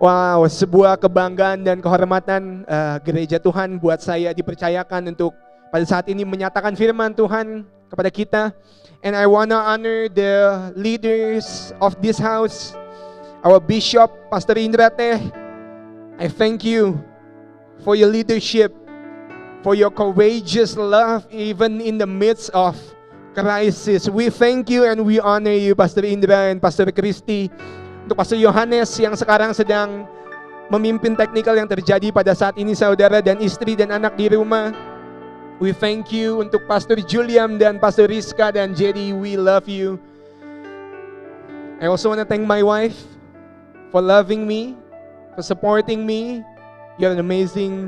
Wow, sebuah kebanggaan dan kehormatan gereja Tuhan buat saya dipercayakan untuk pada saat ini menyatakan firman Tuhan kepada kita. And I wanna honor the leaders of this house, our Bishop, Pastor Indra Teh. I thank you for your leadership, for your courageous love even in the midst of crisis. We thank you and we honor you, Pastor Indra and Pastor Christy. Untuk Pastor Yohanes yang sekarang sedang memimpin teknikal yang terjadi pada saat ini, saudara, dan istri dan anak di rumah. We thank you untuk Pastor Julian dan Pastor Rizka dan Jerry. We love you. I also want to thank my wife for loving me, for supporting me. You're an amazing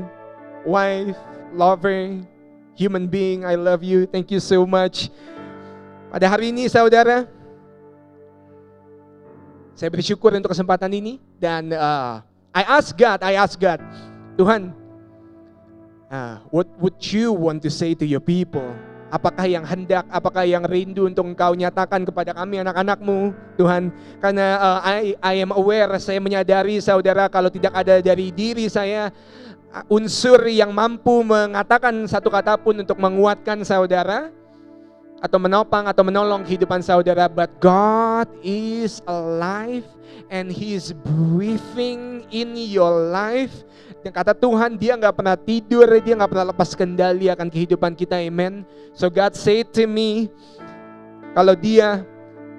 wife, lover, human being. I love you. Thank you so much. Pada hari ini, saudara, saya bersyukur untuk kesempatan ini dan I ask God, Tuhan, what would you want to say to your people? Apakah yang hendak, apakah yang rindu untuk Engkau nyatakan kepada kami anak-anak-Mu, Tuhan? Karena I am aware, saya menyadari, saudara, kalau tidak ada dari diri saya unsur yang mampu mengatakan satu kata pun untuk menguatkan saudara atau menopang atau menolong kehidupan saudara, but God is alive and He is breathing in your life. Dan kata Tuhan, Dia gak pernah tidur, Dia gak pernah lepas kendali akan kehidupan kita, amen. So God said to me, kalau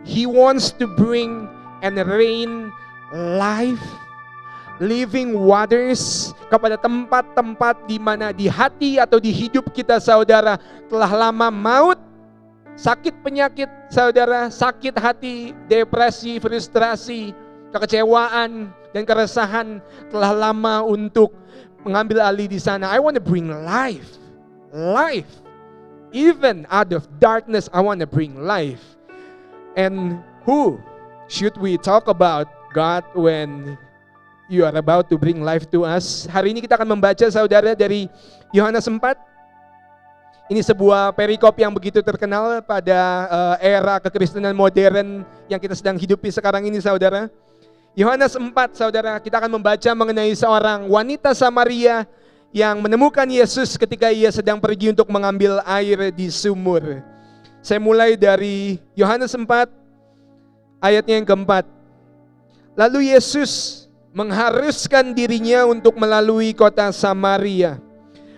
He wants to bring and rain life, living waters kepada tempat-tempat di mana di hati atau di hidup kita, saudara, telah lama maut, sakit penyakit, saudara, sakit hati, depresi, frustrasi, kekecewaan, dan keresahan telah lama untuk mengambil alih di sana. I want to bring life. Even out of darkness, I want to bring life. And who should we talk about, God, when you are about to bring life to us? Hari ini kita akan membaca, saudara, dari Yohanes 4. Ini sebuah perikop yang begitu terkenal pada era kekristenan modern yang kita sedang hidupi sekarang ini, saudara. Yohanes 4, saudara, kita akan membaca mengenai seorang wanita Samaria yang menemukan Yesus ketika ia sedang pergi untuk mengambil air di sumur. Saya mulai dari Yohanes 4, ayatnya yang keempat. Lalu Yesus mengharuskan dirinya untuk melalui kota Samaria.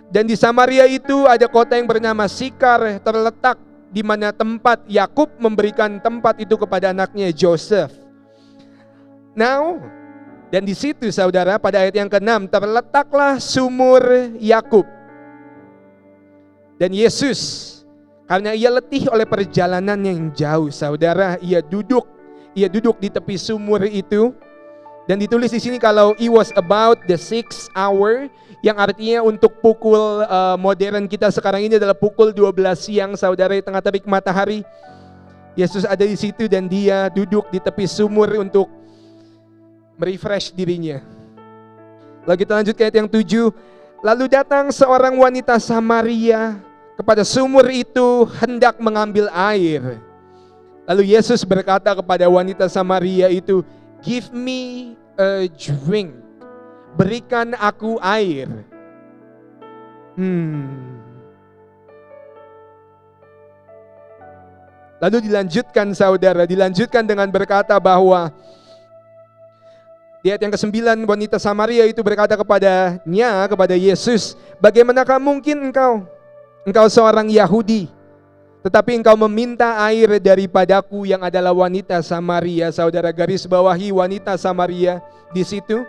Dan di Samaria itu ada kota yang bernama Sikar terletak di mana tempat Yakub memberikan tempat itu kepada anaknya Joseph. Now, dan di situ, saudara, pada ayat yang ke-6 terletaklah sumur Yakub. Dan Yesus, karena ia letih oleh perjalanan yang jauh, saudara, ia duduk di tepi sumur itu. Dan ditulis di sini kalau it was about the 6th hour, yang artinya untuk pukul modern kita sekarang ini adalah pukul 12 siang, saudara, di tengah terik matahari. Yesus ada di situ dan dia duduk di tepi sumur untuk merefresh dirinya. Lalu kita lanjut ke ayat yang 7. Lalu datang seorang wanita Samaria kepada sumur itu hendak mengambil air. Lalu Yesus berkata kepada wanita Samaria itu, "Give me a drink." Berikan aku air. Lalu dilanjutkan, saudara, dengan berkata bahwa di ayat yang ke-9 wanita Samaria itu berkata kepada Yesus, "Bagaimanakah mungkin engkau seorang Yahudi, tetapi engkau meminta air daripadaku yang adalah wanita Samaria?" Saudara, garis bawahi wanita Samaria di situ.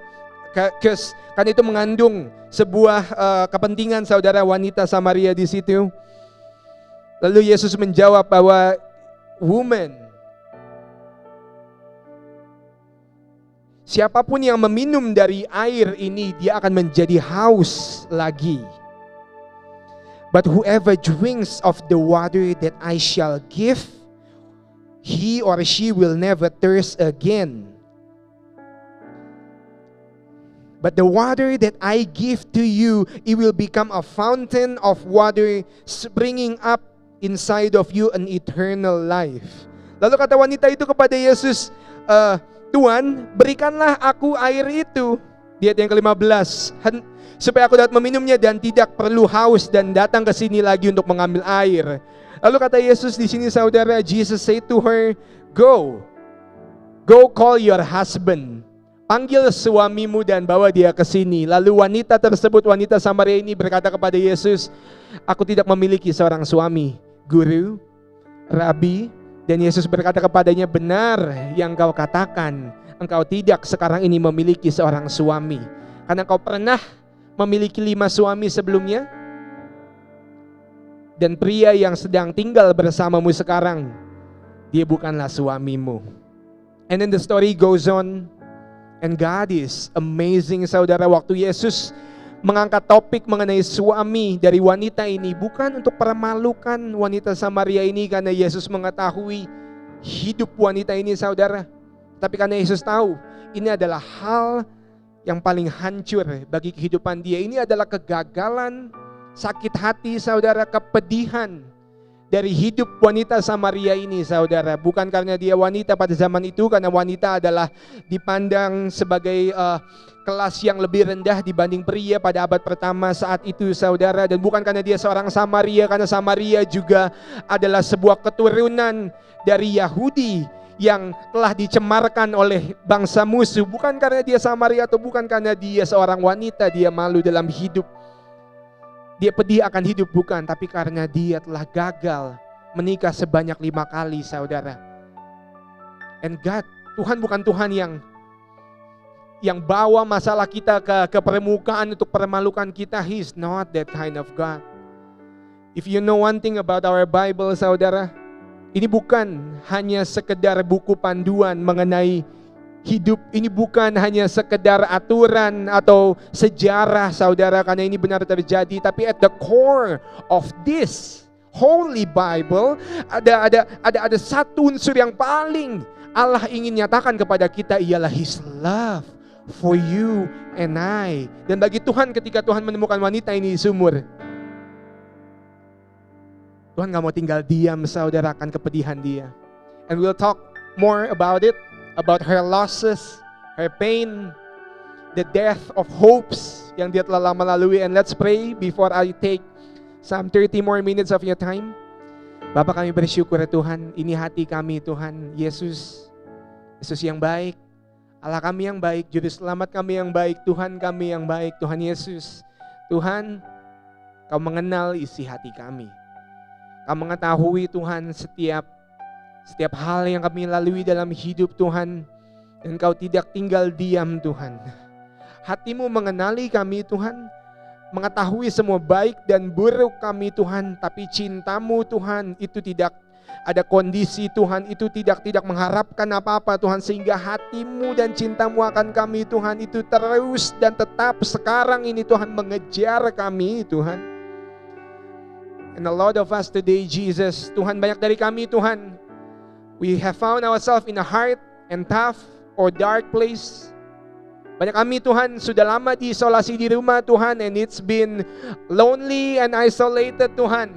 Kan itu mengandung sebuah kepentingan, saudara, wanita Samaria di situ. Lalu Yesus menjawab bahwa, "Woman, siapapun yang meminum dari air ini, dia akan menjadi haus lagi. But whoever drinks of the water that I shall give, he or she will never thirst again. But the water that I give to you, it will become a fountain of water springing up inside of you an eternal life." Lalu kata wanita itu kepada Yesus, Tuhan, berikanlah aku air itu. Di ayat yang ke-15, supaya aku dapat meminumnya dan tidak perlu haus dan datang ke sini lagi untuk mengambil air. Lalu kata Yesus di sini, saudara, Jesus said to her, Go call your husband. Panggil suamimu dan bawa dia ke sini. Lalu wanita tersebut, wanita Samaria ini berkata kepada Yesus, Aku tidak memiliki seorang suami, Guru, Rabi. Dan Yesus berkata kepadanya, Benar yang kau katakan, engkau tidak sekarang ini memiliki seorang suami, karena kau pernah memiliki 5 suami sebelumnya, dan pria yang sedang tinggal bersamamu sekarang, dia bukanlah suamimu. And then the story goes on. And God is amazing, saudara. Waktu Yesus mengangkat topik mengenai suami dari wanita ini, bukan untuk permalukan wanita Samaria ini, karena Yesus mengetahui hidup wanita ini, saudara. Tapi karena Yesus tahu ini adalah hal yang paling hancur bagi kehidupan dia. Ini adalah kegagalan, sakit hati, saudara, kepedihan dari hidup wanita Samaria ini, saudara. Bukan karena dia wanita pada zaman itu, karena wanita adalah dipandang sebagai kelas yang lebih rendah dibanding pria pada abad pertama saat itu, saudara. Dan bukan karena dia seorang Samaria, karena Samaria juga adalah sebuah keturunan dari Yahudi yang telah dicemarkan oleh bangsa musuh. Bukan karena dia Samaria atau bukan karena dia seorang wanita, dia malu dalam hidup, dia pedih akan hidup, bukan, tapi karena dia telah gagal menikah sebanyak 5 kali, saudara. And God, Tuhan bukan Tuhan yang bawa masalah kita ke permukaan untuk permalukan kita. He's not that kind of God. If you know one thing about our Bible, saudara, ini bukan hanya sekedar buku panduan mengenai hidup, ini bukan hanya sekedar aturan atau sejarah, saudara, karena ini benar terjadi. Tapi at the core of this Holy Bible ada satu unsur yang paling Allah ingin nyatakan kepada kita, ialah His love for you and I. Dan bagi Tuhan, ketika Tuhan menemukan wanita ini di sumur, Tuhan gak mau tinggal diam, saudara, akan kepedihan dia. And we'll talk more about it, about her losses, her pain, the death of hopes yang dia telah lama lalui. And let's pray before I take some 30 more minutes of your time. Bapa, kami bersyukur, Tuhan, ini hati kami, Tuhan Yesus, Yesus yang baik, Allah kami yang baik, Juru Selamat kami yang baik, Tuhan kami yang baik, Tuhan Yesus. Tuhan, Kau mengenal isi hati kami. Kau mengetahui, Tuhan, setiap hal yang kami lalui dalam hidup, Tuhan. Dan Kau tidak tinggal diam, Tuhan. Hati-Mu mengenali kami, Tuhan, mengetahui semua baik dan buruk kami, Tuhan. Tapi cinta-Mu, Tuhan, itu tidak ada kondisi, Tuhan. Itu tidak mengharapkan apa-apa, Tuhan. Sehingga hati-Mu dan cinta-Mu akan kami, Tuhan, itu terus dan tetap sekarang ini, Tuhan, mengejar kami, Tuhan. And a lot of us today, Jesus, Tuhan, banyak dari kami, Tuhan, we have found ourselves in a hard and tough or dark place. Banyak kami, Tuhan, sudah lama diisolasi di rumah, Tuhan, and it's been lonely and isolated, Tuhan.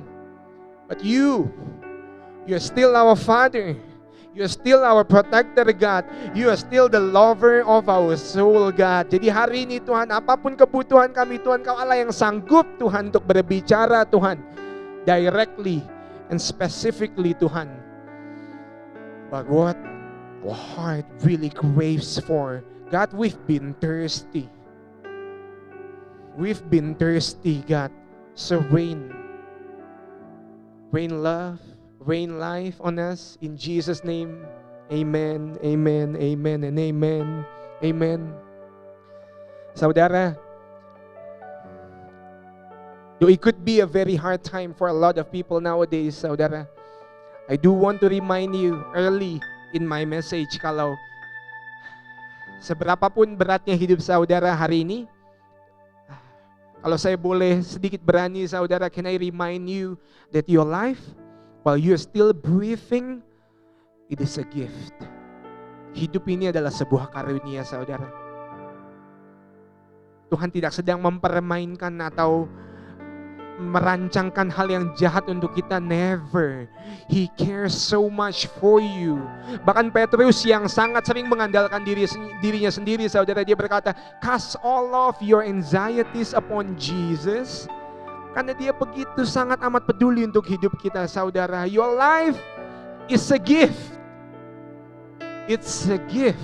But you're still our Father. You're still our protector, God. You are still the lover of our soul, God. Jadi hari ini, Tuhan, apapun kebutuhan kami, Tuhan, Kau Allah yang sanggup, Tuhan, untuk berbicara, Tuhan, directly and specifically, Tuhan. But what our heart really craves for, God, we've been thirsty. We've been thirsty, God. So rain love, rain life on us. In Jesus' name, amen, amen, amen, and amen, amen. Saudara, though it could be a very hard time for a lot of people nowadays, saudara, I do want to remind you early in my message, kalau seberapapun beratnya hidup saudara hari ini, kalau saya boleh sedikit berani, saudara, can I remind you that your life, while you're still breathing, it is a gift. Hidup ini adalah sebuah karunia, saudara. Tuhan tidak sedang mempermainkan atau merancangkan hal yang jahat untuk kita. Never. He cares so much for you. Bahkan Petrus yang sangat sering mengandalkan dirinya sendiri, saudara, dia berkata, cast all of your anxieties upon Jesus. Karena dia begitu sangat amat peduli untuk hidup kita, saudara. Your life is a gift. It's a gift.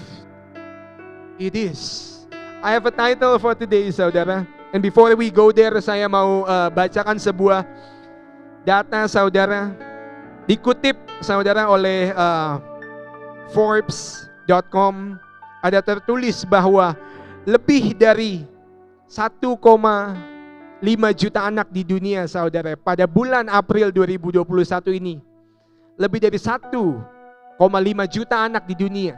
It is. I have a title for today, saudara. And before we go there, saya mau bacakan sebuah data, saudara. Dikutip, saudara, oleh Forbes.com. Ada tertulis bahwa lebih dari 1,5 juta anak di dunia, saudara, pada bulan April 2021 ini. Lebih dari 1,5 juta anak di dunia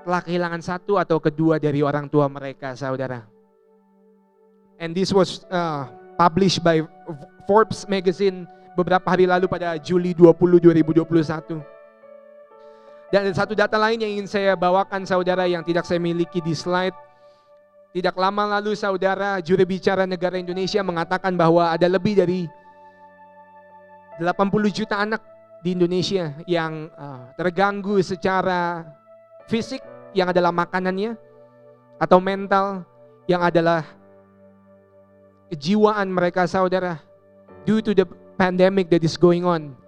telah kehilangan satu atau kedua dari orang tua mereka, saudara. And this was published by Forbes magazine beberapa hari lalu pada Juli 20, 2021. Dan ada satu data lain yang ingin saya bawakan, saudara, yang tidak saya miliki di slide. Tidak lama lalu, saudara, juru bicara negara Indonesia mengatakan bahwa ada lebih dari 80 juta anak di Indonesia yang terganggu secara fisik, yang adalah makanannya, atau mental, yang adalah kejiwaan mereka, saudara, due to the pandemic that is going on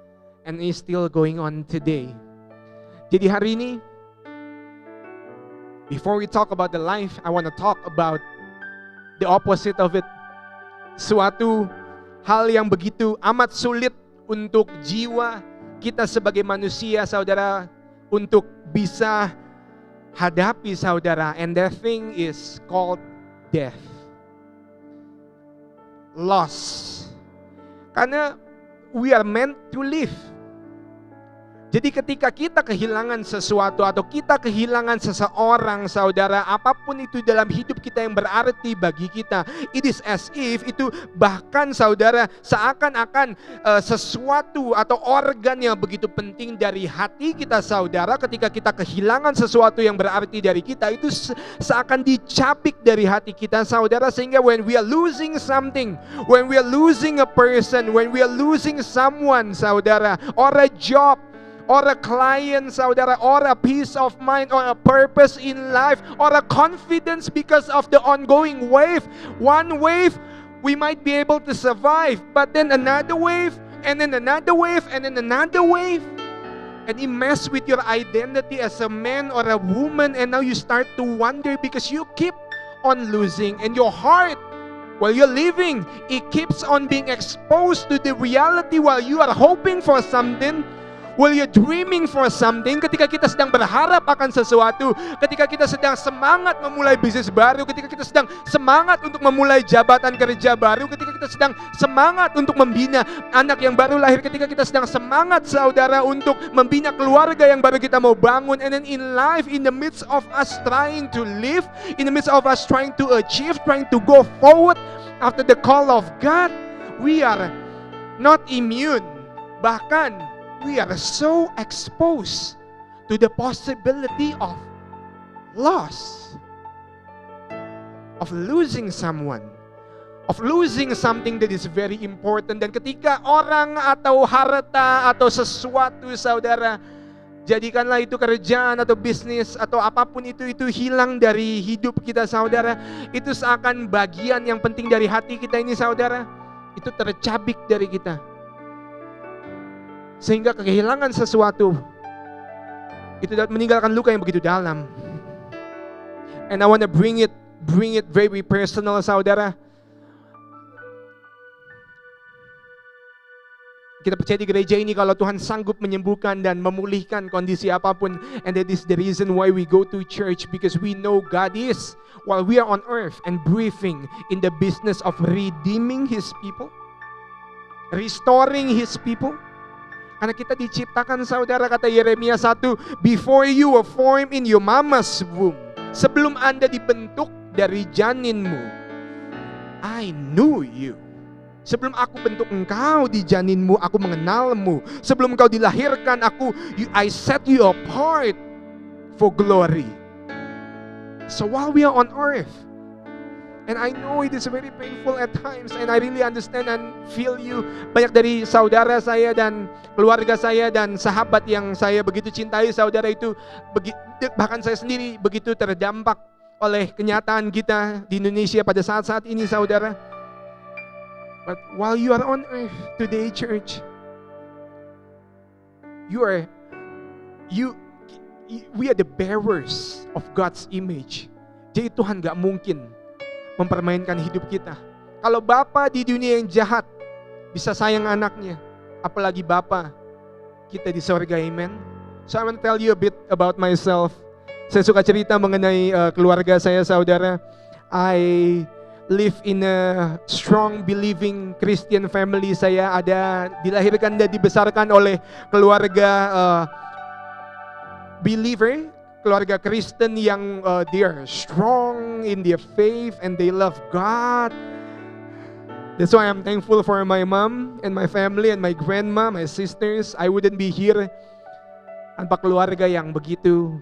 and is still going on today. Jadi hari ini, before we talk about the life, I want to talk about the opposite of it. Suatu hal yang begitu amat sulit untuk jiwa kita sebagai manusia, saudara, untuk bisa hadapi, saudara. And that thing is called death. Loss. Karena we are meant to live. Jadi ketika kita kehilangan sesuatu atau kita kehilangan seseorang, saudara, apapun itu dalam hidup kita yang berarti bagi kita, it is as if itu bahkan, saudara, seakan-akan sesuatu atau organ yang begitu penting dari hati kita, saudara, ketika kita kehilangan sesuatu yang berarti dari kita, itu seakan dicapik dari hati kita, saudara. Sehingga when we are losing something, when we are losing a person, when we are losing someone, saudara, or a job, or a client, saudara, or a peace of mind, or a purpose in life, or a confidence because of the ongoing wave. One wave, we might be able to survive, but then another wave, and then another wave, and then another wave. And it mess with your identity as a man or a woman, and now you start to wonder because you keep on losing, and your heart, while you're living, it keeps on being exposed to the reality while you are hoping for something. While you're dreaming for something, ketika kita sedang berharap akan sesuatu, ketika kita sedang semangat memulai bisnis baru, ketika kita sedang semangat untuk memulai jabatan kerja baru, ketika kita sedang semangat untuk membina anak yang baru lahir, ketika kita sedang semangat, saudara, untuk membina keluarga yang baru kita mau bangun, and then in life, in the midst of us trying to live, in the midst of us trying to achieve, trying to go forward after the call of God, we are not immune. Bahkan we are so exposed to the possibility of loss, of losing someone, of losing something that is very important. Dan ketika orang atau harta atau sesuatu, saudara, jadikanlah itu kerjaan atau bisnis atau apapun itu hilang dari hidup kita, saudara, itu seakan bagian yang penting dari hati kita ini, saudara, itu tercabik dari kita. Sehingga kehilangan sesuatu itu dapat meninggalkan luka yang begitu dalam. And I want to bring it very personal, saudara. Kita percaya di gereja ini kalau Tuhan sanggup menyembuhkan dan memulihkan kondisi apapun. And that is the reason why we go to church, because we know God is, while we are on earth and breathing, in the business of redeeming His people, restoring His people. Karena kita diciptakan, saudara, kata Yeremia 1, before you were formed in your mama's womb, sebelum Anda dibentuk dari janinmu, I knew you. Sebelum aku bentuk engkau di janinmu, aku mengenalmu. Sebelum engkau dilahirkan, I set you apart for glory. So while we are on earth, And I know it is very painful at times, and I really understand and feel you. Banyak dari saudara saya dan keluarga saya dan sahabat yang saya begitu cintai, saudara itu bahkan saya sendiri begitu terdampak oleh kenyataan kita di Indonesia pada saat-saat ini, saudara. But while you are on earth today, church, we are the bearers of God's image. Jadi Tuhan gak mungkin mempermainkan hidup kita. Kalau Bapa di dunia yang jahat bisa sayang anaknya, apalagi Bapa kita di sorga, amen. So I want to tell you a bit about myself. Saya suka cerita mengenai keluarga saya, saudara. I live in a strong believing Christian family. Saya dilahirkan dan dibesarkan oleh keluarga believer, keluarga Kristen yang they are strong in their faith and they love God. That's why I'm thankful for my mom and my family and my grandma, my sisters. I wouldn't be here tanpa keluarga yang begitu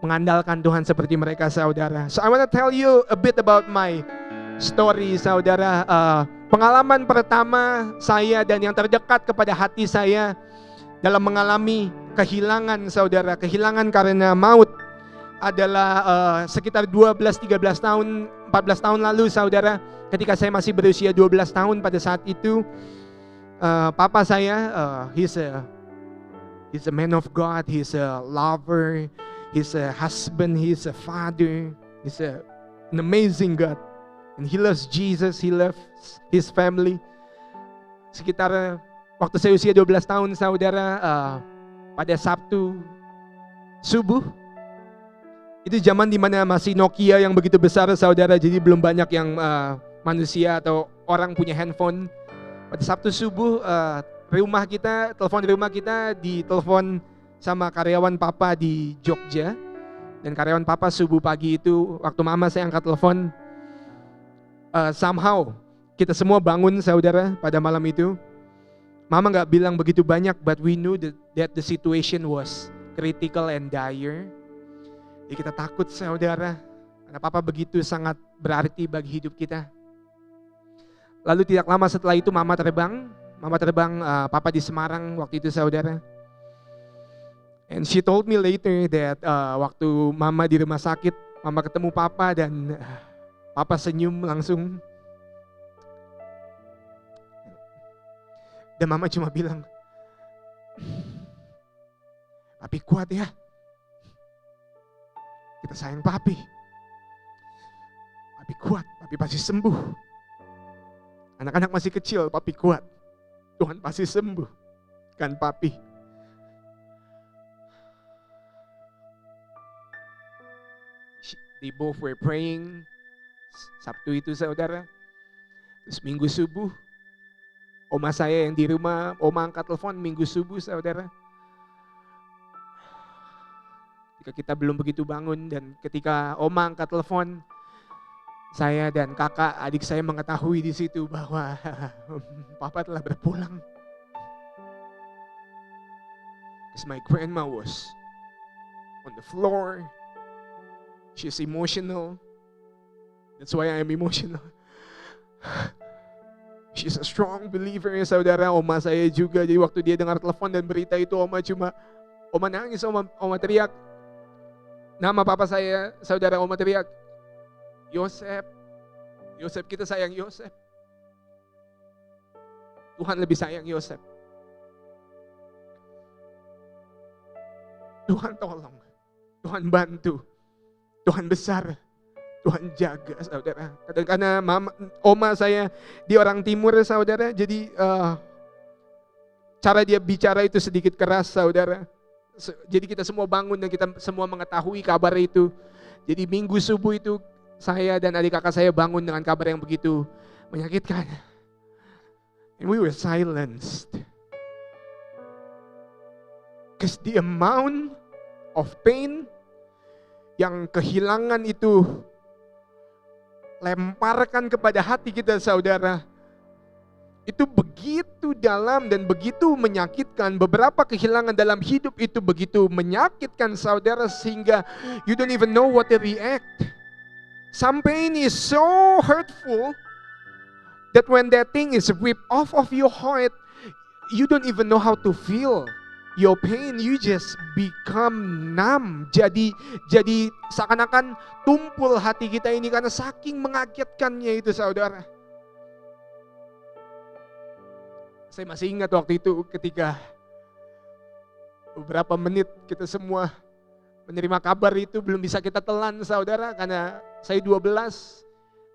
mengandalkan Tuhan seperti mereka, saudara. So I want to tell you a bit about my story, saudara. Pengalaman pertama saya dan yang terdekat kepada hati saya dalam mengalami kehilangan, saudara, kehilangan karena maut adalah sekitar 12-13 tahun, 14 tahun lalu, saudara. Ketika saya masih berusia 12 tahun pada saat itu, papa saya, he's a man of God, he's a lover, he's a husband, he's a father, he's an amazing God. And he loves Jesus, he loves his family. Sekitar waktu saya usia 12 tahun, saudara, pada Sabtu subuh, itu zaman dimana masih Nokia yang begitu besar, saudara, jadi belum banyak yang manusia atau orang punya handphone. Pada Sabtu subuh, telepon rumah kita ditelepon sama karyawan papa di Jogja. Dan karyawan papa subuh pagi itu, waktu mama saya angkat telepon, somehow kita semua bangun, saudara, pada malam itu. Mama gak bilang begitu banyak, but we knew that the situation was critical and dire. Jadi kita takut, saudara, karena papa begitu sangat berarti bagi hidup kita. Lalu tidak lama setelah itu mama terbang, papa di Semarang waktu itu, saudara. And she told me later that waktu mama di rumah sakit, mama ketemu papa dan papa senyum langsung. Dan mama cuma bilang, papi kuat ya, kita sayang papi. Papi kuat, papi pasti sembuh. Anak-anak masih kecil, papi kuat. Tuhan pasti sembuh, kan papi. They both were praying Sabtu itu, saudara. Terus Minggu subuh, oma saya yang di rumah, oma angkat telepon Minggu subuh, saudara. Ketika kita belum begitu bangun dan ketika oma angkat telepon, saya dan kakak adik saya mengetahui di situ bahwa papa telah berpulang. Because my grandma was on the floor. She's emotional. That's why I am emotional. She's a strong believer, saudara. Oma saya juga. Jadi waktu dia dengar telepon dan berita itu, oma nangis, oma teriak. Nama papa saya, saudara, oma teriak, Yosef, kita sayang Yosef. Tuhan lebih sayang Yosef. Tuhan tolong, Tuhan bantu, Tuhan besar, Tuhan jaga, saudara. Karena oma saya di orang timur, saudara, jadi cara dia bicara itu sedikit keras, saudara. Jadi kita semua bangun dan kita semua mengetahui kabar itu. Jadi Minggu subuh itu saya dan adik kakak saya bangun dengan kabar yang begitu menyakitkan. And we were silenced. Because the amount of pain yang kehilangan itu lemparkan kepada hati kita, saudara, itu begitu dalam dan begitu menyakitkan. Beberapa kehilangan dalam hidup itu begitu menyakitkan, saudara, sehingga you don't even know what to react. Some pain is so hurtful that when that thing is ripped off of your heart, you don't even know how to feel your pain. You just become numb. Jadi seakan-akan tumpul hati kita ini karena saking mengagetkannya itu, saudara. Saya masih ingat waktu itu ketika beberapa menit kita semua menerima kabar itu, belum bisa kita telan, saudara, karena saya 12,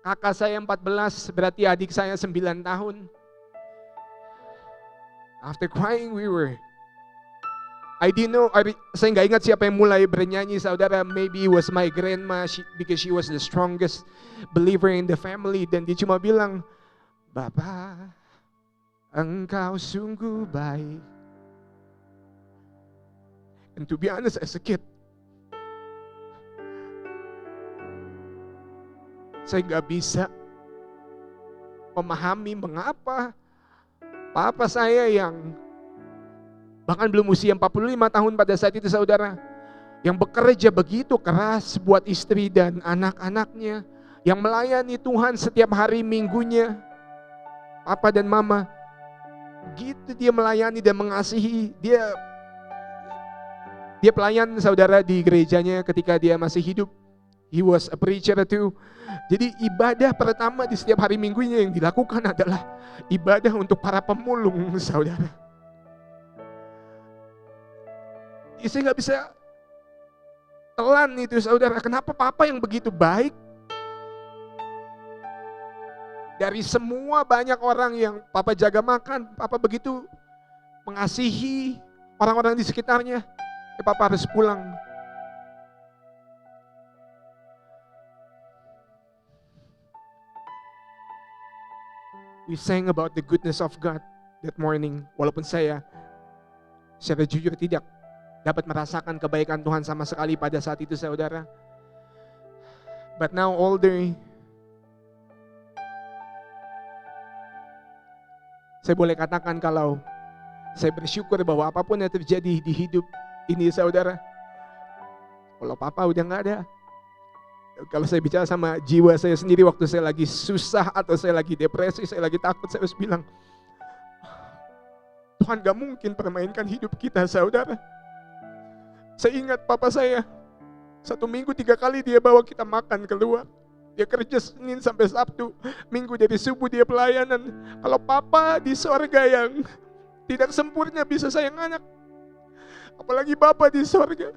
kakak saya 14, berarti adik saya 9 tahun. After crying, I didn't know, saya nggak ingat siapa yang mulai bernyanyi, saudara. Maybe it was my grandma, because she was the strongest believer in the family. Dan dia cuma bilang, "Bapa, engkau sungguh baik." And to be honest, as a kid, saya nggak bisa memahami mengapa papa saya yang bahkan belum usia 45 tahun pada saat itu, saudara, yang bekerja begitu keras buat istri dan anak-anaknya, yang melayani Tuhan setiap hari minggunya, papa dan mama, gitu dia melayani dan mengasihi. Dia pelayan, saudara, di gerejanya ketika dia masih hidup. He was a preacher too. Jadi ibadah pertama di setiap hari minggunya yang dilakukan adalah ibadah untuk para pemulung, saudara. Saya nggak bisa telan itu, saudara. Kenapa papa yang begitu baik, dari semua banyak orang yang papa jaga makan, papa begitu mengasihi orang-orang di sekitarnya, papa harus pulang. We sang about the goodness of God that morning. Walaupun saya secara jujur tidak dapat merasakan kebaikan Tuhan sama sekali pada saat itu, saudara. But now older, saya boleh katakan kalau saya bersyukur bahwa apapun yang terjadi di hidup ini, saudara, kalau papa udah gak ada. Kalau saya bicara sama jiwa saya sendiri waktu saya lagi susah atau saya lagi depresi, saya lagi takut, saya harus bilang, Tuhan gak mungkin permainkan hidup kita, saudara. Saya ingat papa saya, 1 minggu 3 kali dia bawa kita makan keluar. Dia kerja Senin sampai Sabtu, Minggu dari subuh dia pelayanan. Kalau papa di sorga yang tidak sempurna bisa sayang anak, apalagi Bapa di sorga.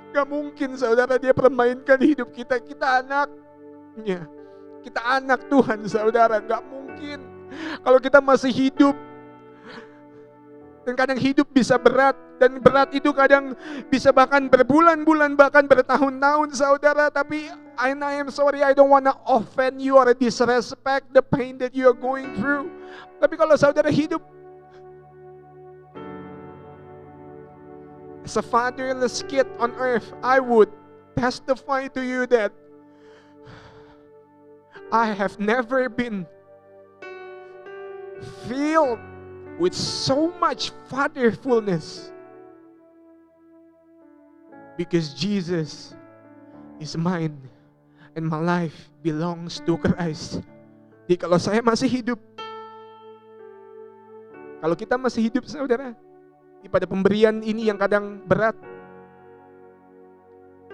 Gak mungkin, saudara, dia permainkan hidup kita. Kita anaknya, kita anak Tuhan, saudara. Gak mungkin. Kalau kita masih hidup, dan kadang hidup bisa berat, dan berat itu kadang bisa bahkan berbulan-bulan, bahkan bertahun-tahun, saudara. Tapi I am sorry, I don't want to offend you or disrespect the pain that you are going through. Tapi kalau saudara hidup as a fatherless kid on earth, I would testify to you that I have never been filled with so much fatherfulness, because Jesus is mine and my life belongs to Christ. Jadi kalau saya masih hidup, kalau kita masih hidup, saudara, pada pemberian ini yang kadang berat,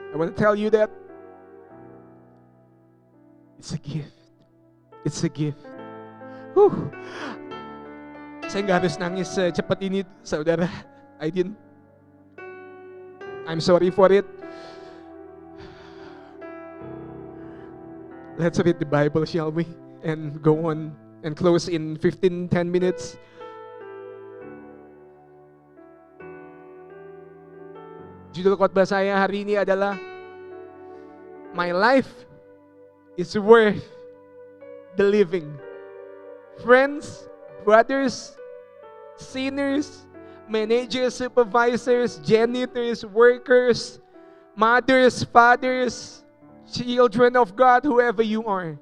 I want to tell you that it's a gift. It's a gift. Saya nggak harus nangis secepat ini, saudara. I'm sorry for it. Let's read the Bible, shall we? And go on and close in 15-10 minutes. Judul khotbah saya hari ini adalah My life is worth the living. Friends, brothers, sinners, managers, supervisors, janitors, workers, mothers, fathers, children of God, whoever you are,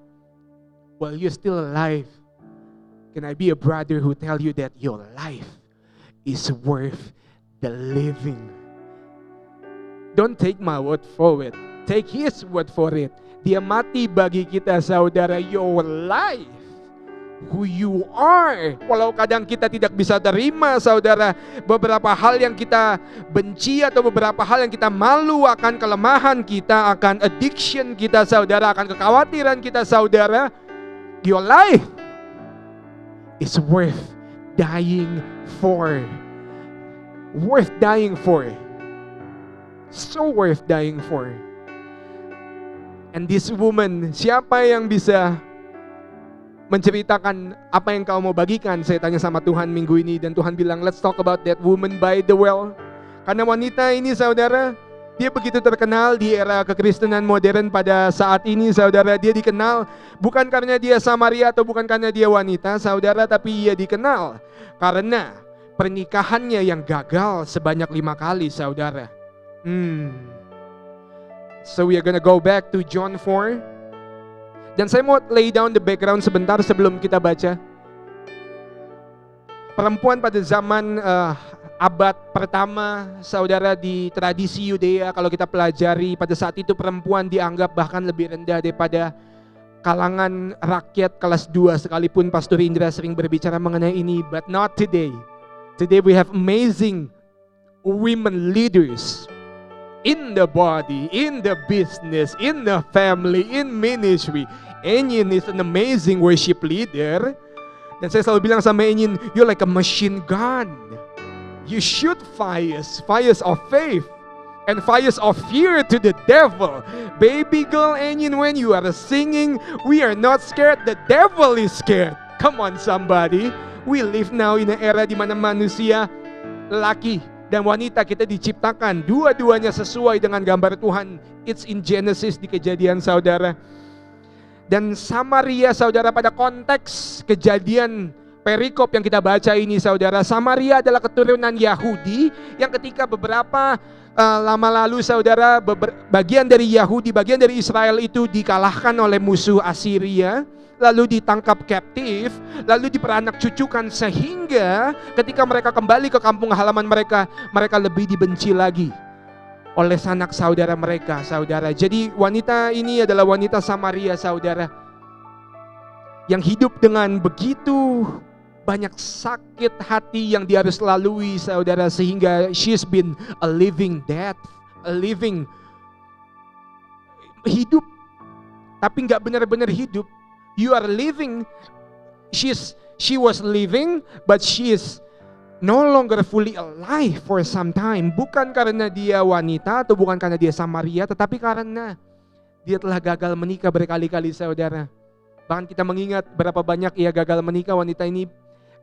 while you're still alive, can I be a brother who tell you that your life is worth the living? Don't take my word for it. Take His word for it. Dia mati bagi kita, saudara. Your life, who you are. Walau kadang kita tidak bisa terima, saudara, beberapa hal yang kita benci atau beberapa hal yang kita malu akan kelemahan kita, akan addiction kita, saudara, akan kekhawatiran kita, saudara. Your life is worth dying for. Worth dying for. So worth dying for. And this woman, siapa yang bisa menceritakan apa yang kau mau bagikan? Saya tanya sama Tuhan minggu ini, dan Tuhan bilang, let's talk about that woman by the well. Karena wanita ini, saudara, dia begitu terkenal di era kekristenan modern pada saat ini, saudara. Dia dikenal bukan karena dia Samaria atau bukan karena dia wanita, saudara, tapi ia dikenal karena pernikahannya yang gagal sebanyak 5 kali, saudara. So we are gonna go back to John 4. Dan saya mau lay down the background sebentar sebelum kita baca. Perempuan pada zaman abad pertama, saudara, di tradisi Yudea, kalau kita pelajari, pada saat itu perempuan dianggap bahkan lebih rendah daripada kalangan rakyat kelas 2, sekalipun Pastor Indra sering berbicara mengenai ini. But not today. Today we have amazing women leaders in the body, in the business, in the family, in ministry. Enyin is an amazing worship leader. Dan saya selalu bilang sama Enyin, you're like a machine gun. You shoot fires of faith and fires of fear to the devil. Baby girl Enyin, when you are singing, we are not scared, the devil is scared. Come on somebody. We live now in an era di mana manusia, laki dan wanita, kita diciptakan dua-duanya sesuai dengan gambar Tuhan. It's in Genesis, di Kejadian, saudara. Dan Samaria, saudara, pada konteks Kejadian perikop yang kita baca ini, saudara, Samaria adalah keturunan Yahudi yang ketika beberapa lama lalu, saudara, bagian dari Yahudi, bagian dari Israel itu dikalahkan oleh musuh Assyria, lalu ditangkap captive, lalu diperanak cucukan, sehingga ketika mereka kembali ke kampung halaman mereka, mereka lebih dibenci lagi oleh sanak saudara mereka, saudara. Jadi wanita ini adalah wanita Samaria, saudara, yang hidup dengan begitu banyak sakit hati yang dia harus lalui, saudara, sehingga she's been a living death, a living hidup, tapi gak benar-benar hidup. You are living, she was living, but she is no longer fully alive for some time. Bukan karena dia wanita atau bukan karena dia Samaria, tetapi karena dia telah gagal menikah berkali-kali, saudara. Bahkan kita mengingat berapa banyak ia gagal menikah. Wanita ini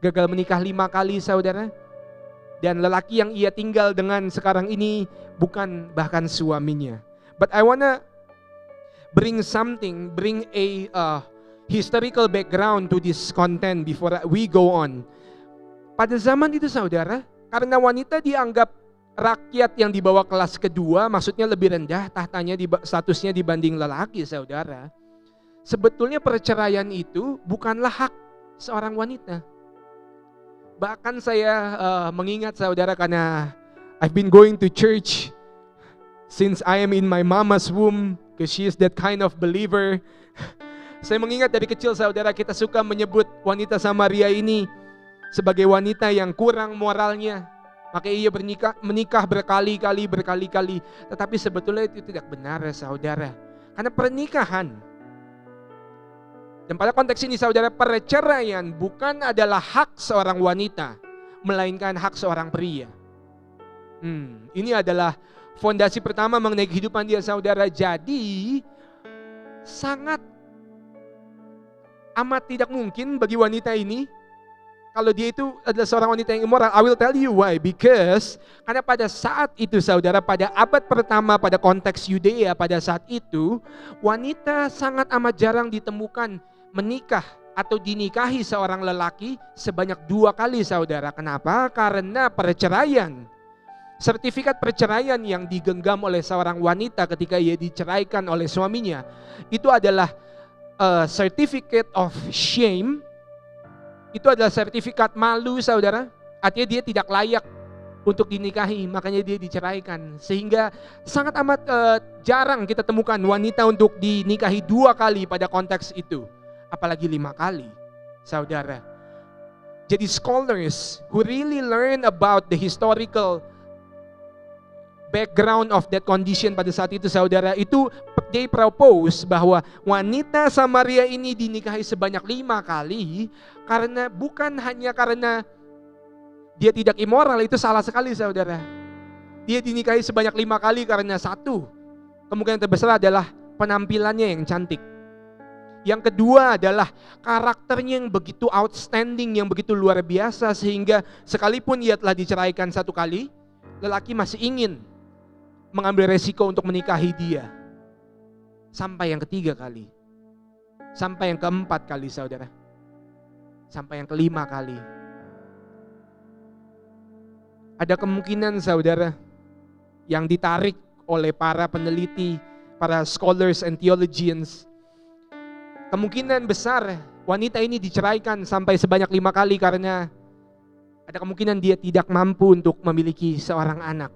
gagal menikah 5 kali, saudara. Dan lelaki yang ia tinggal dengan sekarang ini bukan bahkan suaminya. But I wanna bring a historical background to this content before we go on. Pada zaman itu, saudara, karena wanita dianggap rakyat yang di bawah kelas kedua, maksudnya lebih rendah tahtanya, statusnya dibanding lelaki, saudara. Sebetulnya perceraian itu bukanlah hak seorang wanita. Bahkan saya mengingat, saudara, karena I've been going to church since I am in my mama's womb, because she is that kind of believer. Saya mengingat dari kecil, saudara, kita suka menyebut wanita Samaria ini sebagai wanita yang kurang moralnya. Maka ia menikah berkali-kali. Tetapi sebetulnya itu tidak benar, saudara. Karena pernikahan, dan pada konteks ini, saudara, perceraian bukan adalah hak seorang wanita, melainkan hak seorang pria. Ini adalah fondasi pertama mengenai kehidupan dia, saudara. Jadi sangat amat tidak mungkin bagi wanita ini kalau dia itu adalah seorang wanita yang immoral. I will tell you why. Because karena pada saat itu, saudara, pada abad pertama, pada konteks Yudea pada saat itu, wanita sangat amat jarang ditemukan menikah atau dinikahi seorang lelaki sebanyak 2 kali, saudara. Kenapa? Karena perceraian, sertifikat perceraian yang digenggam oleh seorang wanita ketika ia diceraikan oleh suaminya, itu adalah certificate of shame. Itu adalah sertifikat malu, saudara. Artinya dia tidak layak untuk dinikahi, makanya dia diceraikan. Sehingga sangat amat jarang kita temukan wanita untuk dinikahi 2 kali pada konteks itu, apalagi 5 kali, saudara. Jadi scholars who really learn about the historical background of that condition pada saat itu, saudara, itu they propose bahwa wanita Samaria ini dinikahi sebanyak 5 kali karena bukan hanya karena dia tidak immoral, itu salah sekali, saudara. Dia dinikahi sebanyak 5 kali karena satu, kemungkinan terbesar adalah penampilannya yang cantik. Yang kedua adalah karakternya yang begitu outstanding, yang begitu luar biasa, sehingga sekalipun ia telah diceraikan 1 kali, lelaki masih ingin mengambil resiko untuk menikahi dia. Sampai yang ketiga kali, sampai yang keempat kali, saudara, sampai yang kelima kali. Ada kemungkinan, saudara, yang ditarik oleh para peneliti, para scholars and theologians, kemungkinan besar wanita ini diceraikan sampai sebanyak 5 kali karena ada kemungkinan dia tidak mampu untuk memiliki seorang anak.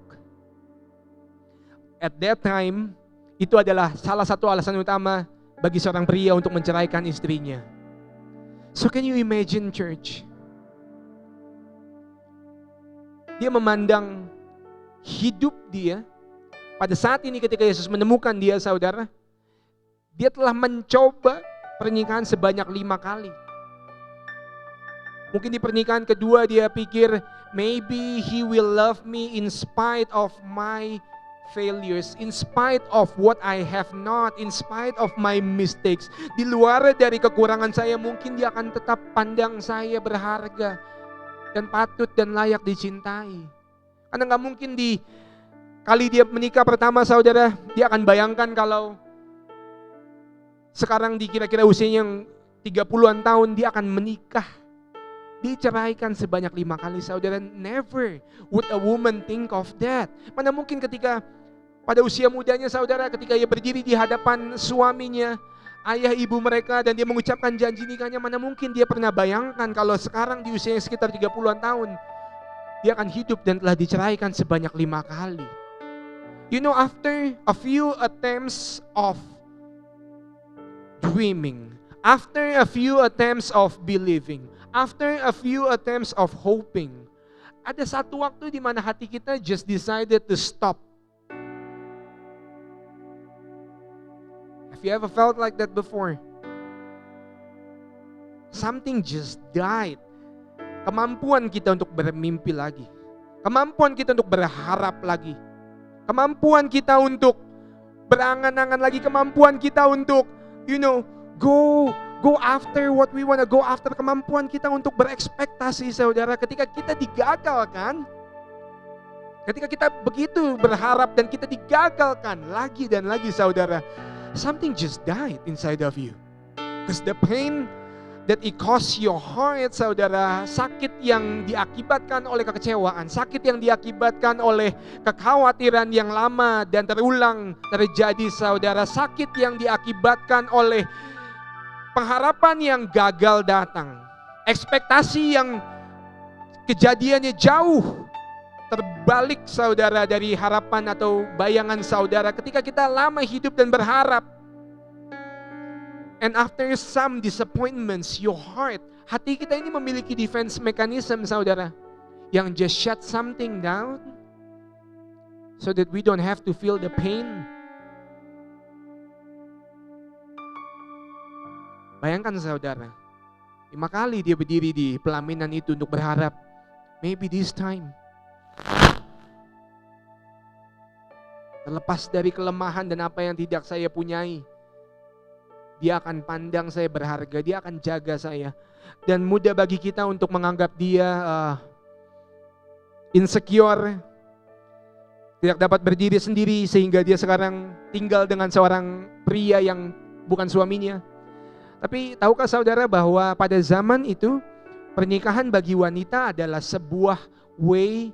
At that time, itu adalah salah satu alasan utama bagi seorang pria untuk menceraikan istrinya. So can you imagine, church? Dia memandang hidup dia pada saat ini ketika Yesus menemukan dia, saudara. Dia telah mencoba pernikahan sebanyak 5 kali. Mungkin di pernikahan kedua dia pikir, maybe he will love me in spite of my failures, in spite of what I have not, in spite of my mistakes. Di luar dari kekurangan saya, mungkin dia akan tetap pandang saya berharga dan patut dan layak dicintai. Karena gak mungkin di kali dia menikah pertama, saudara, dia akan bayangkan kalau sekarang di kira-kira usianya yang 30-an tahun, dia akan menikah, diceraikan sebanyak 5 kali, saudara. Never would a woman think of that. Mana mungkin ketika pada usia mudanya, saudara, ketika ia berdiri di hadapan suaminya, ayah ibu mereka, dan dia mengucapkan janji nikahnya, mana mungkin dia pernah bayangkan kalau sekarang di usia sekitar 30-an tahun, dia akan hidup dan telah diceraikan sebanyak 5 kali. You know, after a few attempts of dreaming, after a few attempts of believing, after a few attempts of hoping, ada satu waktu di mana hati kita just decided to stop. Have you ever felt like that before? Something just died. Kemampuan kita untuk bermimpi lagi, kemampuan kita untuk berharap lagi, kemampuan kita untuk berangan-angan lagi, kemampuan kita untuk, you know, go after what we want to go after, kemampuan kita untuk berekspektasi, saudara. Ketika kita digagalkan, ketika kita begitu berharap dan kita digagalkan lagi dan lagi, saudara, something just died inside of you. Because the pain that it costs your heart, saudara, sakit yang diakibatkan oleh kekecewaan, sakit yang diakibatkan oleh kekhawatiran yang lama dan terulang terjadi, saudara, sakit yang diakibatkan oleh pengharapan yang gagal datang, ekspektasi yang kejadiannya jauh terbalik, saudara, dari harapan atau bayangan saudara. Ketika kita lama hidup dan berharap, and after some disappointments, your heart, hati kita ini memiliki defense mechanism, saudara, yang just shut something down so that we don't have to feel the pain. Bayangkan, saudara, 5 kali dia berdiri di pelaminan itu untuk berharap, maybe this time, terlepas dari kelemahan dan apa yang tidak saya punyai, dia akan pandang saya berharga, dia akan jaga saya. Dan mudah bagi kita untuk menganggap dia insecure, tidak dapat berdiri sendiri, sehingga dia sekarang tinggal dengan seorang pria yang bukan suaminya. Tapi tahukah saudara bahwa pada zaman itu pernikahan bagi wanita adalah sebuah way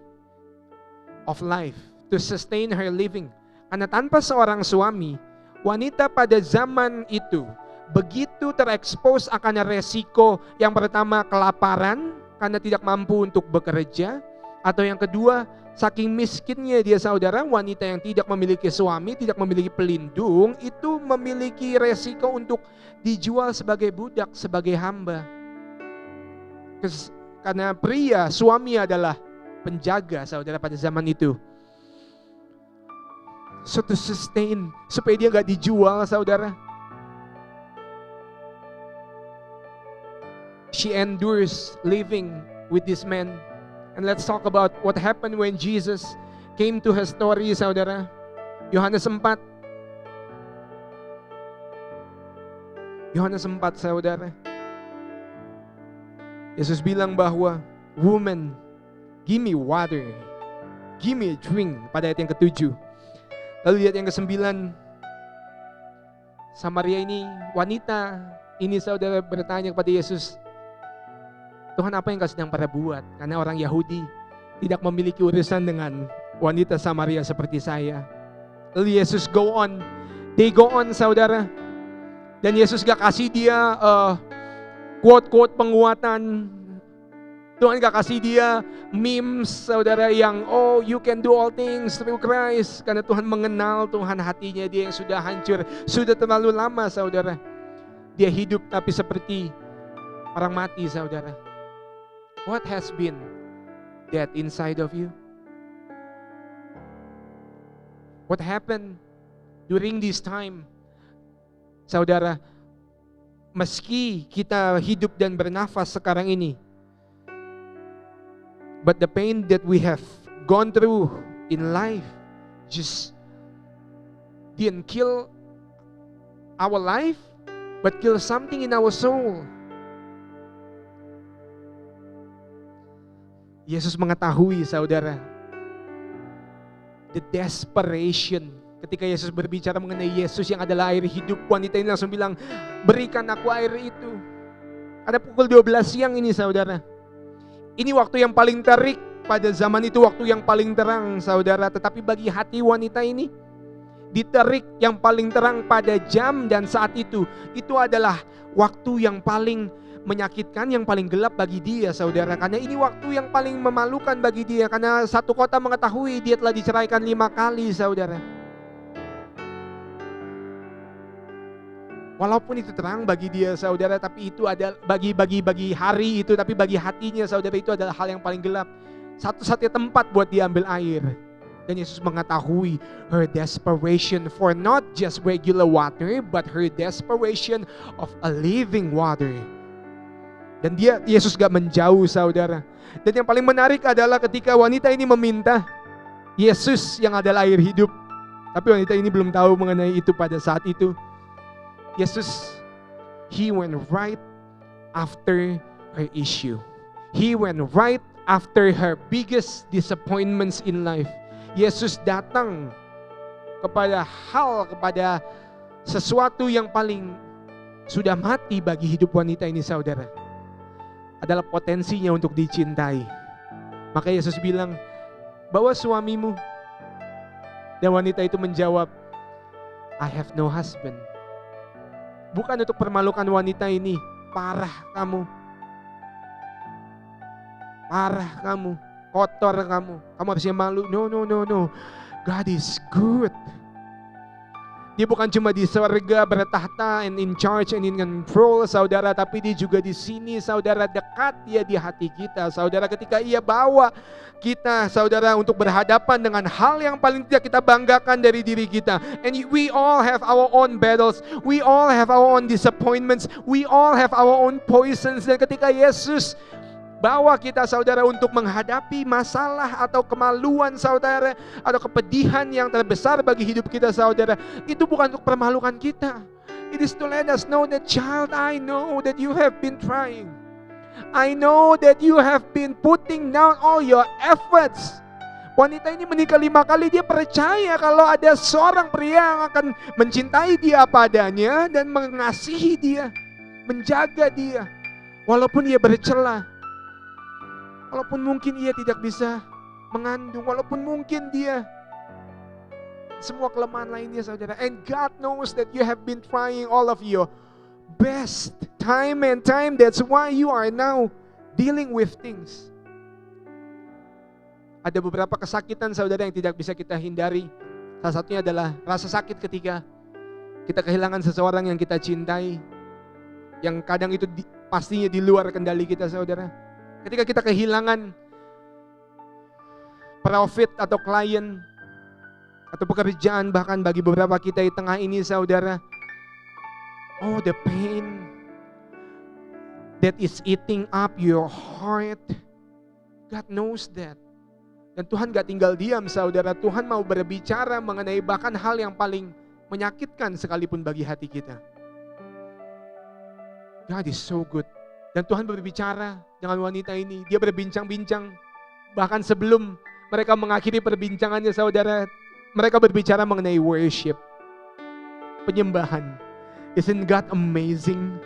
of life to sustain her living. Karena tanpa seorang suami, wanita pada zaman itu begitu terekspos akan resiko, yang pertama kelaparan karena tidak mampu untuk bekerja, Atau yang kedua, saking miskinnya dia saudara, wanita yang tidak memiliki suami, tidak memiliki pelindung, itu memiliki resiko untuk dijual sebagai budak, sebagai hamba. Karena pria, suami adalah penjaga saudara pada zaman itu. So to sustain, supaya dia gak dijual saudara. She endures living with this man. And let's talk about what happened when Jesus came to her story saudara. Yohanes 4. Yohanes 4 saudara. Yesus bilang bahwa, "Woman, give me water. Give me a drink." Pada ayat yang ke-7. Lalu lihat yang ke-9. Samaria ini, wanita ini saudara bertanya kepada Yesus, "Tuhan, apa yang kau sedang pada buat?" Karena orang Yahudi tidak memiliki urusan dengan wanita Samaria seperti saya. Lalu Yesus go on. They go on saudara. Dan Yesus gak kasih dia quote-quote penguatan. Tuhan gak kasih dia memes saudara yang you can do all things through Christ. Karena Tuhan mengenal Tuhan hatinya dia yang sudah hancur. Sudah terlalu lama saudara. Dia hidup tapi seperti orang mati saudara. What has been dead inside of you? What happened during this time? Saudara, meski kita hidup dan bernafas sekarang ini, but the pain that we have gone through in life just didn't kill our life, but kill something in our soul. Yesus mengetahui saudara, the desperation. Ketika Yesus berbicara mengenai Yesus yang adalah air hidup, wanita ini langsung bilang, "Berikan aku air itu." Ada pukul 12 siang ini saudara. Ini waktu yang paling terik pada zaman itu, waktu yang paling terang saudara. Tetapi bagi hati wanita ini, di terik yang paling terang pada jam dan saat itu adalah waktu yang paling menyakitkan, yang paling gelap bagi dia saudara. Karena ini waktu yang paling memalukan bagi dia. Karena satu kota mengetahui dia telah diceraikan 5 kali saudara. Walaupun itu terang bagi dia saudara, tapi itu ada bagi hari itu, tapi bagi hatinya saudara itu adalah hal yang paling gelap. Satu-satunya tempat buat dia ambil air. Dan Yesus mengetahui her desperation for not just regular water, but her desperation of a living water. Dan Yesus gak menjauh saudara. Dan yang paling menarik adalah ketika wanita ini meminta Yesus yang adalah air hidup. Tapi wanita ini belum tahu mengenai itu pada saat itu. Yesus, He went right after her issue. He went right after her biggest disappointments in life. Yesus datang kepada sesuatu yang paling sudah mati bagi hidup wanita ini saudara. Adalah potensinya untuk dicintai. Maka Yesus bilang, "Bawa suamimu." Dan wanita itu menjawab, "I have no husband." Bukan untuk permalukan wanita ini. Parah kamu. Parah kamu. Kotor kamu. Kamu harusnya malu. No. God is good. Dia bukan cuma di surga bertahta and in charge and in control saudara, tapi dia juga di sini saudara, dekat dia di hati kita saudara, ketika ia bawa kita saudara untuk berhadapan dengan hal yang paling tidak kita banggakan dari diri kita. And we all have our own battles, we all have our own disappointments, we all have our own poisons. Dan ketika Yesus bawa kita saudara untuk menghadapi masalah atau kemaluan saudara, atau kepedihan yang terbesar bagi hidup kita saudara, itu bukan untuk permalukan kita. It is to let us know that, child, I know that you have been trying. I know that you have been putting down all your efforts. Wanita ini menikah 5 kali, dia percaya kalau ada seorang pria yang akan mencintai dia apa adanya dan mengasihi dia, menjaga dia, walaupun ia bercela. Walaupun mungkin ia tidak bisa mengandung, walaupun mungkin dia semua kelemahan lainnya saudara. And God knows that you have been trying all of your best time and time. That's why you are now dealing with things. Ada beberapa kesakitan saudara yang tidak bisa kita hindari. Salah satunya adalah rasa sakit ketika kita kehilangan seseorang yang kita cintai, yang kadang itu pastinya di luar kendali kita saudara. Ketika kita kehilangan profit atau klien atau pekerjaan, bahkan bagi beberapa kita di tengah ini saudara, oh the pain that is eating up your heart, God knows that. Dan Tuhan gak tinggal diam saudara, Tuhan mau berbicara mengenai bahkan hal yang paling menyakitkan sekalipun bagi hati kita. God is so good. Dan Tuhan berbicara dengan wanita ini, dia berbincang-bincang. Bahkan sebelum mereka mengakhiri perbincangannya saudara, mereka berbicara mengenai worship, penyembahan. Isn't God amazing?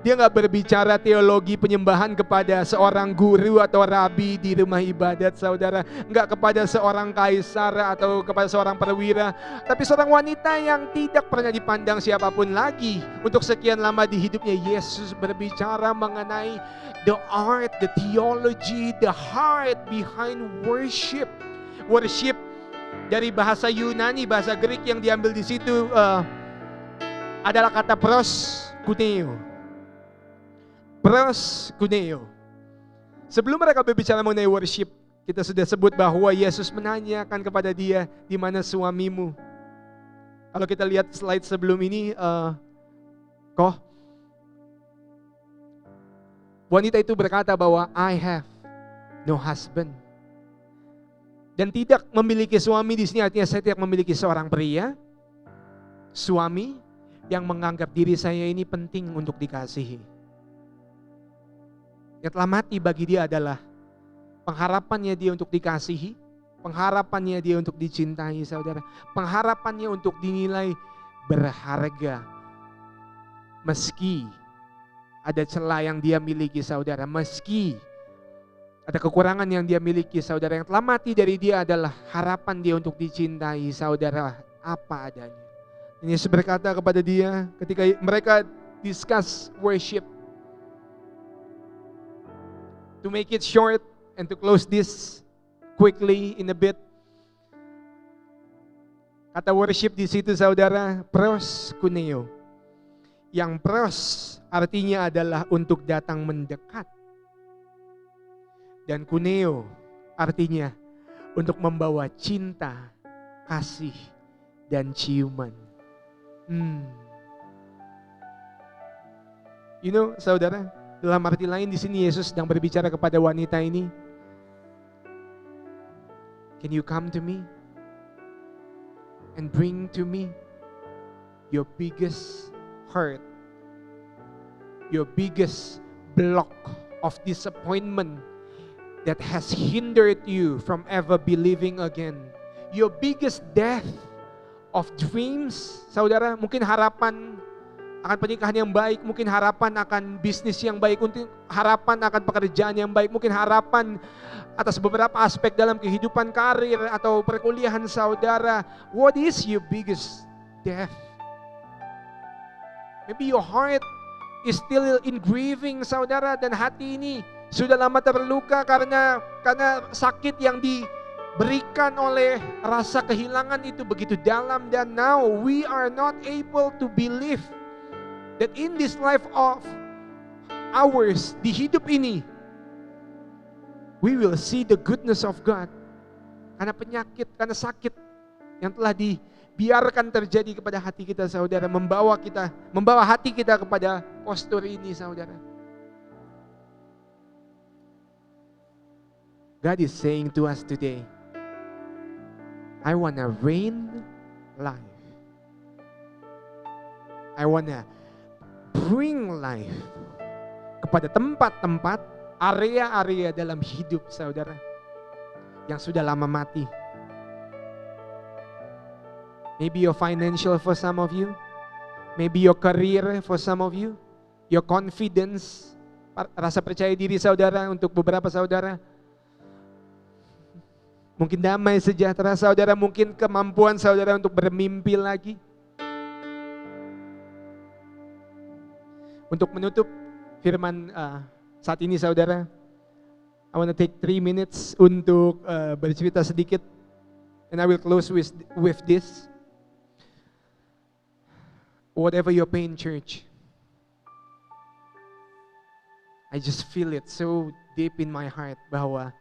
Dia gak berbicara teologi penyembahan kepada seorang guru atau rabi di rumah ibadat saudara. Gak kepada seorang kaisar atau kepada seorang perwira. Tapi seorang wanita yang tidak pernah dipandang siapapun lagi. Untuk sekian lama di hidupnya, Yesus berbicara mengenai the art, the theology, the heart behind worship. Worship dari bahasa Yunani, bahasa Greek yang diambil di situ adalah kata proskuneo. Proskuneo. Sebelum mereka berbicara mengenai worship, kita sudah sebut bahwa Yesus menanyakan kepada dia, di mana suamimu? Kalau kita lihat slide sebelum ini, wanita itu berkata bahwa I have no husband. Dan tidak memiliki suami di sini artinya saya tidak memiliki seorang pria, suami yang menganggap diri saya ini penting untuk dikasihi. Yang telah mati bagi dia adalah pengharapannya dia untuk dikasihi, pengharapannya dia untuk dicintai saudara, pengharapannya untuk dinilai berharga. Meski ada celah yang dia miliki saudara, meski ada kekurangan yang dia miliki saudara, yang telah mati dari dia adalah harapan dia untuk dicintai saudara apa adanya. Dan Yesus berkata kepada dia ketika mereka discuss worship. To make it short and to close this quickly in a bit. Kata worship di situ saudara, proskuneo. Yang pros artinya adalah untuk datang mendekat. Dan kuneo artinya untuk membawa cinta, kasih, dan ciuman. You know saudara, dalam arti lain di sini Yesus sedang berbicara kepada wanita ini. Can you come to me and bring to me your biggest hurt, your biggest block of disappointment that has hindered you from ever believing again, your biggest death of dreams, saudara, mungkin harapan akan pernikahan yang baik, mungkin harapan akan bisnis yang baik, mungkin harapan akan pekerjaan yang baik, mungkin harapan atas beberapa aspek dalam kehidupan karir atau perkuliahan saudara. What is your biggest death? Maybe your heart is still in grieving saudara, dan hati ini sudah lama terluka karena sakit yang diberikan oleh rasa kehilangan itu begitu dalam, dan now we are not able to believe that in this life of ours, di hidup ini, we will see the goodness of God. Karena penyakit, karena sakit yang telah dibiarkan terjadi kepada hati kita saudara, membawa hati kita kepada postur ini saudara. God is saying to us today, I wanna reign life. I wanna bring life kepada tempat-tempat, area-area dalam hidup saudara yang sudah lama mati. Maybe your financial for some of you, maybe your career for some of you, your confidence, rasa percaya diri saudara untuk beberapa saudara. Mungkin damai sejahtera saudara, mungkin kemampuan saudara untuk bermimpi lagi. Untuk menutup firman saat ini saudara, I want to take 3 minutes untuk bercerita sedikit. And I will close with this. Whatever your pain, church, I just feel it so deep in my heart bahwa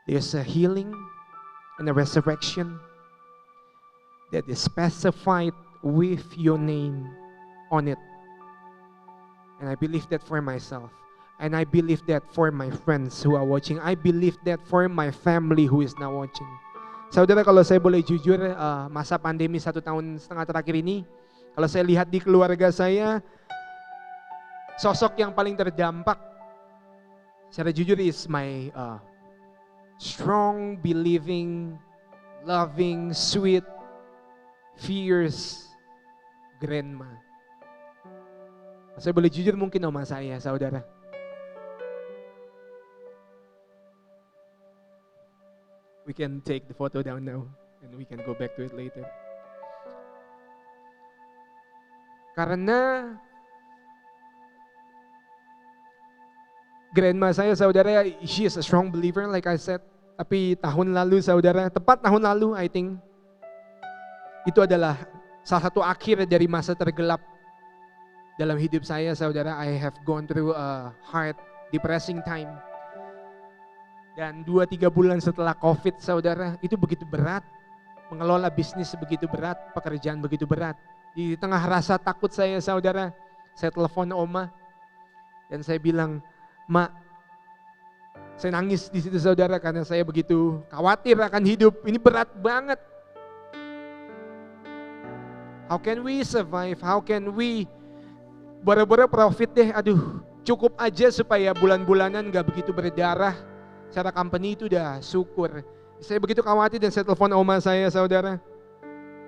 there's a healing and a resurrection that is specified with your name on it. And I believe that for myself. And I believe that for my friends who are watching. I believe that for my family who is now watching. Saudara, kalau saya boleh jujur, masa pandemi 1,5 tahun terakhir ini, kalau saya lihat di keluarga saya, sosok yang paling terdampak, secara jujur, is my strong, believing, loving, sweet, fierce grandma. Saya boleh jujur, mungkin oma saya, saudara. We can take the photo down now and we can go back to it later. Karena grandma saya, saudara, she is a strong believer like I said. Tapi tahun lalu, saudara, tepat tahun lalu I think, itu adalah salah satu akhir dari masa tergelap dalam hidup saya, saudara. I have gone through a hard, depressing time. Dan 2-3 bulan setelah COVID, saudara, itu begitu berat. Mengelola bisnis begitu berat, pekerjaan begitu berat. Di tengah rasa takut saya, saudara, saya telepon oma. Dan saya bilang, "Mak," saya nangis di situ, saudara, karena saya begitu khawatir akan hidup. Ini berat banget. How can we survive? How can we boro-boro profit deh, aduh, cukup aja supaya bulan-bulanan gak begitu berdarah. Secara company itu udah syukur. Saya begitu khawatir dan saya telepon oma saya, saudara.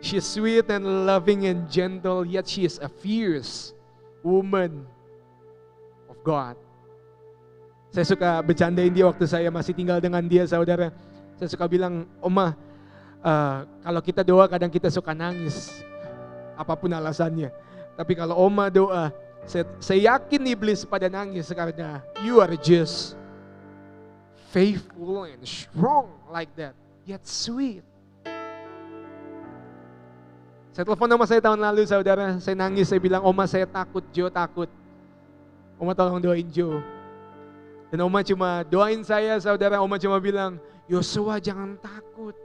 She is sweet and loving and gentle, yet she is a fierce woman of God. Saya suka bercandain dia waktu saya masih tinggal dengan dia, saudara. Saya suka bilang, "Oma, kalau kita doa kadang kita suka nangis, apapun alasannya. Tapi kalau oma doa, saya yakin iblis pada nangis karena you are just faithful and strong like that, yet sweet." Saya telepon sama saya tahun lalu, saudara. Saya nangis, saya bilang, "Oma, saya takut, Jo takut. Oma tolong doain Jo." Dan oma cuma doain saya, saudara. Oma cuma bilang, "Yosua jangan takut.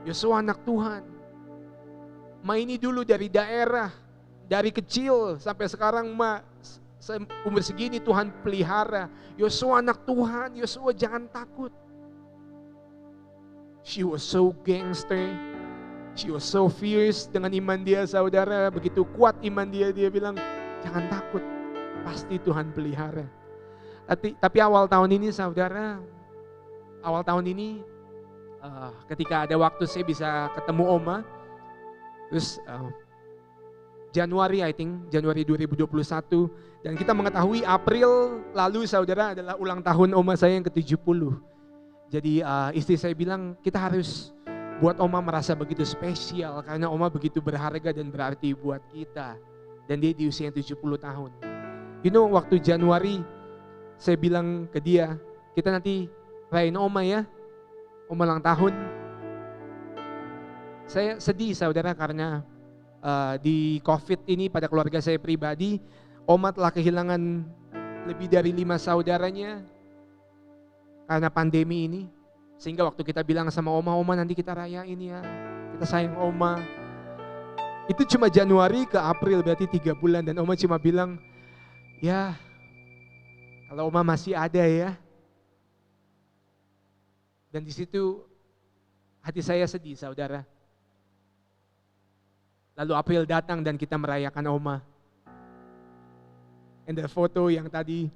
Yosua anak Tuhan. Ma ini dulu dari daerah, dari kecil sampai sekarang umur segini Tuhan pelihara. Yosua anak Tuhan, Yosua jangan takut." She was so gangster. She was so fierce dengan iman dia, saudara. Begitu kuat iman dia, dia bilang, "Jangan takut, pasti Tuhan pelihara." Tapi awal tahun ini, saudara, ketika ada waktu saya bisa ketemu oma, terus Januari 2021, dan kita mengetahui April lalu, saudara, adalah ulang tahun oma saya yang ke-70. Jadi istri saya bilang, kita harus buat oma merasa begitu spesial karena oma begitu berharga dan berarti buat kita. Dan dia di usia 70 tahun. You know, waktu Januari saya bilang ke dia, "Kita nanti rayain oma ya, oma ulang tahun." Saya sedih, saudara, karena di COVID ini pada keluarga saya pribadi, oma telah kehilangan lebih dari 5 saudaranya karena pandemi ini. Sehingga waktu kita bilang sama oma, nanti kita rayain ya, kita sayang oma. Itu cuma Januari ke April, berarti 3 bulan. Dan oma cuma bilang, "Ya, kalau oma masih ada ya." Dan di situ hati saya sedih, saudara. Lalu April datang dan kita merayakan oma. And the foto yang tadi,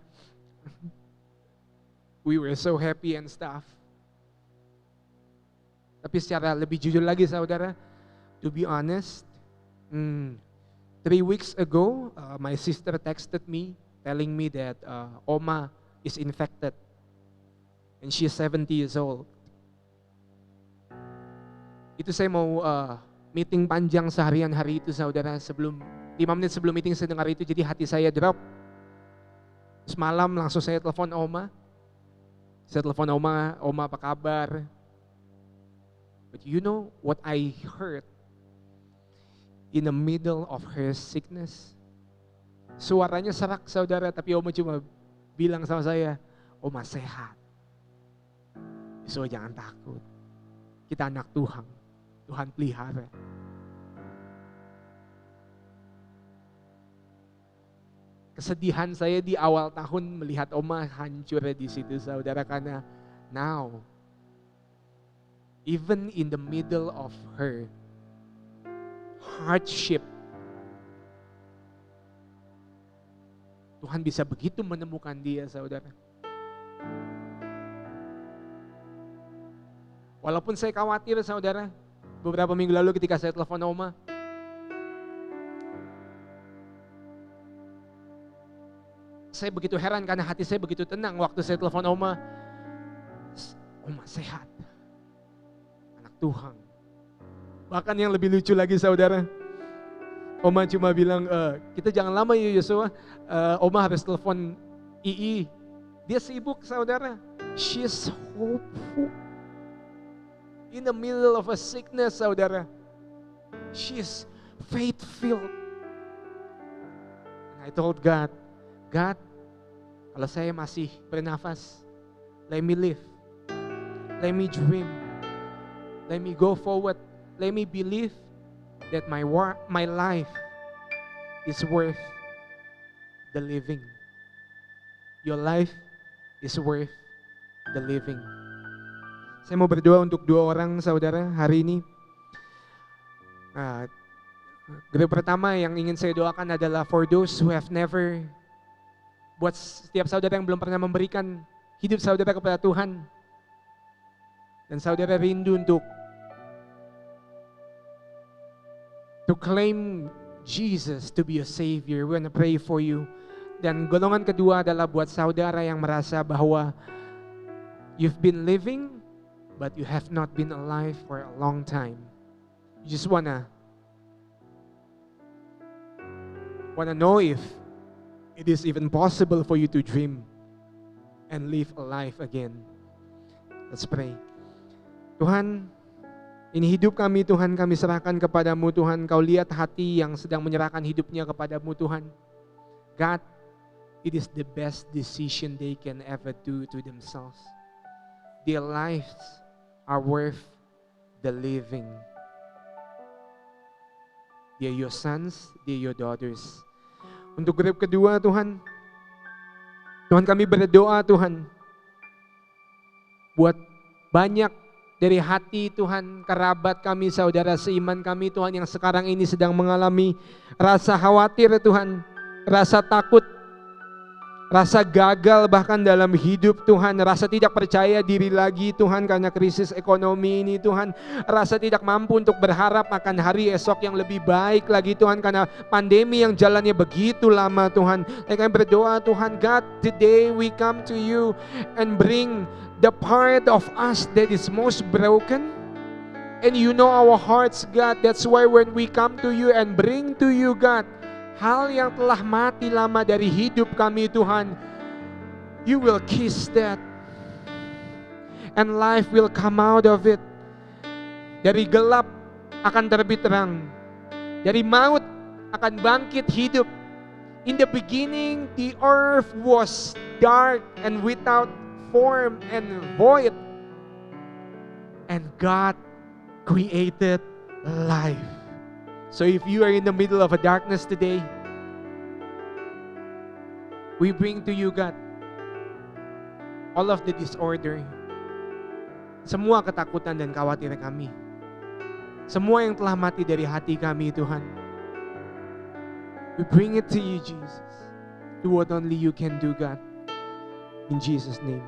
we were so happy and stuff. Tapi secara lebih jujur lagi, saudara, to be honest, 3 weeks ago, my sister texted me telling me that oma is infected and she is 70 years old. Itu saya mau meeting panjang seharian hari itu, saudara. 5 menit sebelum meeting saya dengar itu, jadi hati saya drop. Semalam langsung saya telepon Oma. Saya telepon Oma, Oma apa kabar? But you know what I heard in the middle of her sickness? Suaranya serak saudara, tapi Oma cuma bilang sama saya, Oma sehat. So jangan takut. Kita anak Tuhan. Tuhan pelihara. Kesedihan saya di awal tahun melihat Oma hancur di situ saudara, karena now even in the middle of her hardship, Tuhan bisa begitu menemukan dia saudara. Walaupun saya khawatir saudara, beberapa minggu lalu ketika saya telepon Oma, saya begitu heran karena hati saya begitu tenang waktu saya telepon Oma. Oma sehat. Anak Tuhan. Bahkan yang lebih lucu lagi saudara, Oma cuma bilang, kita jangan lama ya Yosua, Oma harus telepon Ii. Dia sibuk saudara. She's hopeful. In the middle of a sickness saudara. She's faith-filled. And I told God, kalau saya masih bernafas, let me live, let me dream, let me go forward, let me believe that my life is worth the living. Your life is worth the living. Saya mau berdoa untuk 2 orang saudara hari ini. Grup pertama yang ingin saya doakan adalah for those who have never, buat setiap saudara yang belum pernah memberikan hidup saudara kepada Tuhan. Dan saudara rindu untuk to claim Jesus to be a Savior. We're gonna pray for you. Dan golongan kedua adalah buat saudara yang merasa bahwa you've been living but you have not been alive for a long time. You just wanna know if it is even possible for you to dream and live a life again. Let's pray. Tuhan, ini hidup kami Tuhan, kami serahkan kepadamu Tuhan. Kau lihat hati yang sedang menyerahkan hidupnya kepadamu Tuhan. God, it is the best decision they can ever do to themselves. Their lives are worth the living. They're your sons, they're your daughters. Untuk grup kedua Tuhan, kami berdoa Tuhan, buat banyak dari hati Tuhan, kerabat kami, saudara seiman kami Tuhan yang sekarang ini sedang mengalami rasa khawatir Tuhan, rasa takut, rasa gagal bahkan dalam hidup Tuhan, rasa tidak percaya diri lagi Tuhan karena krisis ekonomi ini Tuhan, rasa tidak mampu untuk berharap akan hari esok yang lebih baik lagi Tuhan karena pandemi yang jalannya begitu lama Tuhan. Kami berdoa Tuhan, God, today we come to you and bring the part of us that is most broken. And you know our hearts God, that's why when we come to you and bring to you God, hal yang telah mati lama dari hidup kami Tuhan, you will kiss that and life will come out of it. Dari gelap akan terbit terang, dari maut akan bangkit hidup. In the beginning the earth was dark and without form and void, and God created life. So if you are in the middle of a darkness today, we bring to you God all of the disorder, semua ketakutan dan khawatir kami, semua yang telah mati dari hati kami Tuhan. We bring it to you Jesus. Do what only you can do God. In Jesus' name.